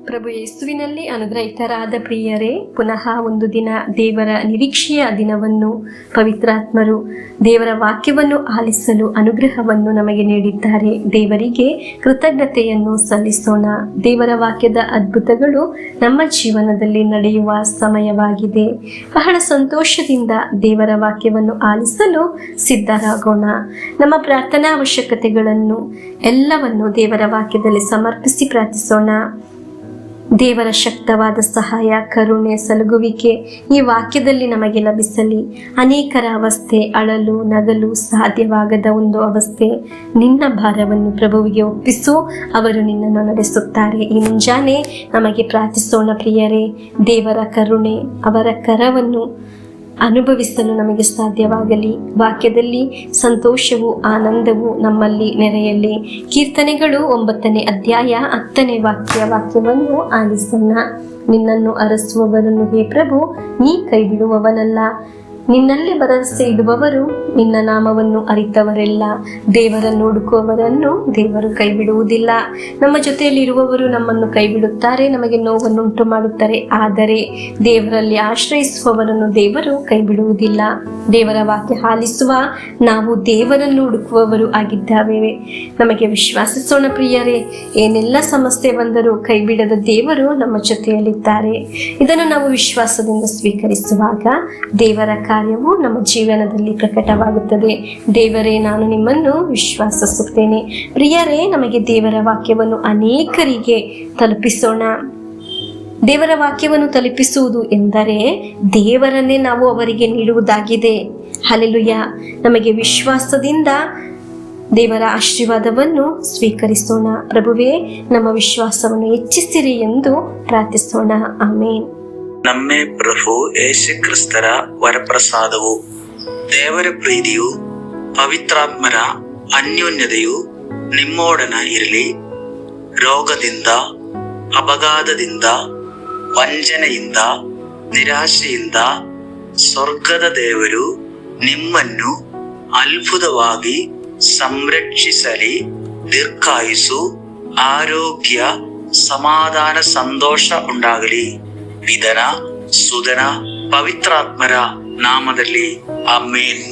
ಪ್ರಭು ಯೇಸುವಿನಲ್ಲಿ ಅನುಗ್ರಹಿತರಾದ ಪ್ರಿಯರೇ, ಪುನಃ ಒಂದು ದಿನ ದೇವರ ನಿರೀಕ್ಷೆಯ ದಿನವನ್ನು ಪವಿತ್ರಾತ್ಮರು ದೇವರ ವಾಕ್ಯವನ್ನು ಆಲಿಸಲು ಅನುಗ್ರಹವನ್ನು ನಮಗೆ ನೀಡಿದ್ದಾರೆ. ದೇವರಿಗೆ ಕೃತಜ್ಞತೆಯನ್ನು ಸಲ್ಲಿಸೋಣ. ದೇವರ ವಾಕ್ಯದ ಅದ್ಭುತಗಳು ನಮ್ಮ ಜೀವನದಲ್ಲಿ ನಡೆಯುವ ಸಮಯವಾಗಿದೆ. ಬಹಳ ಸಂತೋಷದಿಂದ ದೇವರ ವಾಕ್ಯವನ್ನು ಆಲಿಸಲು ಸಿದ್ಧರಾಗೋಣ. ನಮ್ಮ ಪ್ರಾರ್ಥನಾ ಅವಶ್ಯಕತೆಗಳನ್ನು ಎಲ್ಲವನ್ನು ದೇವರ ವಾಕ್ಯದಲ್ಲಿ ಸಮರ್ಪಿಸಿ ಪ್ರಾರ್ಥಿಸೋಣ. ದೇವರ ಶಕ್ತವಾದ ಸಹಾಯ, ಕರುಣೆ, ಸಲುಗುವಿಕೆ ಈ ವಾಕ್ಯದಲ್ಲಿ ನಮಗೆ ಲಭಿಸಲಿ. ಅನೇಕರ ಅವಸ್ಥೆ ಅಳಲು ನಗಲು ಸಾಧ್ಯವಾಗದ ಒಂದು ಅವಸ್ಥೆ. ನಿನ್ನ ಭಾರವನ್ನು ಪ್ರಭುವಿಗೆ ಒಪ್ಪಿಸು, ಅವರು ನಿನ್ನನ್ನು ನಡೆಸುತ್ತಾರೆ. ಈ ಮುಂಜಾನೆ ನಮಗೆ ಪ್ರಾರ್ಥಿಸೋಣ ಪ್ರಿಯರೇ. ದೇವರ ಕರುಣೆ, ಅವರ ಕರವನ್ನು ಅನುಭವಿಸಲು ನಮಗೆ ಸಾಧ್ಯವಾಗಲಿ. ವಾಕ್ಯದಲ್ಲಿ ಸಂತೋಷವು ಆನಂದವು ನಮ್ಮಲ್ಲಿ ನೆರೆಯಲಿ. ಕೀರ್ತನೆಗಳು 9ನೇ ಅಧ್ಯಾಯ 10ನೇ ವಾಕ್ಯವನ್ನು ಆಲಿಸೋಣ. ನಿನ್ನನ್ನು ಅರಸುವವರನ್ನು ಹೇ ಪ್ರಭು, ನೀ ಕೈ ಬಿಡುವವನಲ್ಲ. ನಿನ್ನಲ್ಲಿ ಭರವಸೆ ಇಡುವವರು ನಿನ್ನ ನಾಮವನ್ನು ಅರಿತವರೆಲ್ಲ. ದೇವರನ್ನು ಹುಡುಕುವವರನ್ನು ದೇವರು ಕೈ ಬಿಡುವುದಿಲ್ಲ. ನಮ್ಮ ಜೊತೆಯಲ್ಲಿರುವವರು ನಮ್ಮನ್ನು ಕೈ ಬಿಡುತ್ತಾರೆ, ನಮಗೆ ನೋವನ್ನುಂಟು ಮಾಡುತ್ತಾರೆ. ಆದರೆ ದೇವರಲ್ಲಿ ಆಶ್ರಯಿಸುವವರನ್ನು ದೇವರು ಕೈ ಬಿಡುವುದಿಲ್ಲ. ದೇವರ ವಾಕ್ಯ ಆಲಿಸುವ ನಾವು ದೇವರನ್ನು ಹುಡುಕುವವರು ಆಗಿದ್ದಾವೆ. ನಮಗೆ ವಿಶ್ವಾಸಿಸೋಣ ಪ್ರಿಯರೇ. ಏನೆಲ್ಲ ಸಮಸ್ಯೆ ಬಂದರೂ ಕೈ ಬಿಡದ ದೇವರು ನಮ್ಮ ಜೊತೆಯಲ್ಲಿದ್ದಾರೆ. ಇದನ್ನು ನಾವು ವಿಶ್ವಾಸದಿಂದ ಸ್ವೀಕರಿಸುವಾಗ ದೇವರ ಕಾರ್ಯವು ನಮ್ಮ ಜೀವನದಲ್ಲಿ ಪ್ರಕಟವಾಗುತ್ತದೆ. ದೇವರೇ, ನಾನು ನಿಮ್ಮನ್ನು ವಿಶ್ವಾಸಿಸುತ್ತೇನೆ. ಪ್ರಿಯರೇ, ನಮಗೆ ದೇವರ ವಾಕ್ಯವನ್ನು ಅನೇಕರಿಗೆ ತಲುಪಿಸೋಣ. ದೇವರ ವಾಕ್ಯವನ್ನು ತಲುಪಿಸುವುದು ಎಂದರೆ ದೇವರನ್ನೇ ನಾವು ಅವರಿಗೆ ನೀಡುವುದಾಗಿದೆ. ಹಲ್ಲೆಲೂಯ. ನಮಗೆ ವಿಶ್ವಾಸದಿಂದ ದೇವರ ಆಶೀರ್ವಾದವನ್ನು ಸ್ವೀಕರಿಸೋಣ. ಪ್ರಭುವೇ, ನಮ್ಮ ವಿಶ್ವಾಸವನ್ನು ಹೆಚ್ಚಿಸಿರಿ ಎಂದು ಪ್ರಾರ್ಥಿಸೋಣ. ಆಮೇನ್. ನಮ್ಮ ಪ್ರಭು ಯೇಸು ಕ್ರಿಸ್ತರ ವರಪ್ರಸಾದವು, ದೇವರ ಪ್ರೀತಿಯು, ಪವಿತ್ರಾತ್ಮರ ಅನ್ಯೋನ್ಯತೆಯು ನಿಮ್ಮೊಡನ ಇರಲಿ. ರೋಗದಿಂದ, ಅಪಘಾತದಿಂದ, ವಂಚನೆಯಿಂದ, ನಿರಾಶೆಯಿಂದ ಸ್ವರ್ಗದ ದೇವರು ನಿಮ್ಮನ್ನು ಅದ್ಭುತವಾಗಿ ಸಂರಕ್ಷಿಸಲಿ. ದೀರ್ಘಾಯುಸ್ಸು, ಆರೋಗ್ಯ, ಸಮಾಧಾನ, ಸಂತೋಷ ಉಂಟಾಗಲಿ. ಪಿತನ, ಸುತನ, ಪವಿತ್ರಾತ್ಮರ ನಾಮದಲ್ಲಿ ಆಮೇನ್.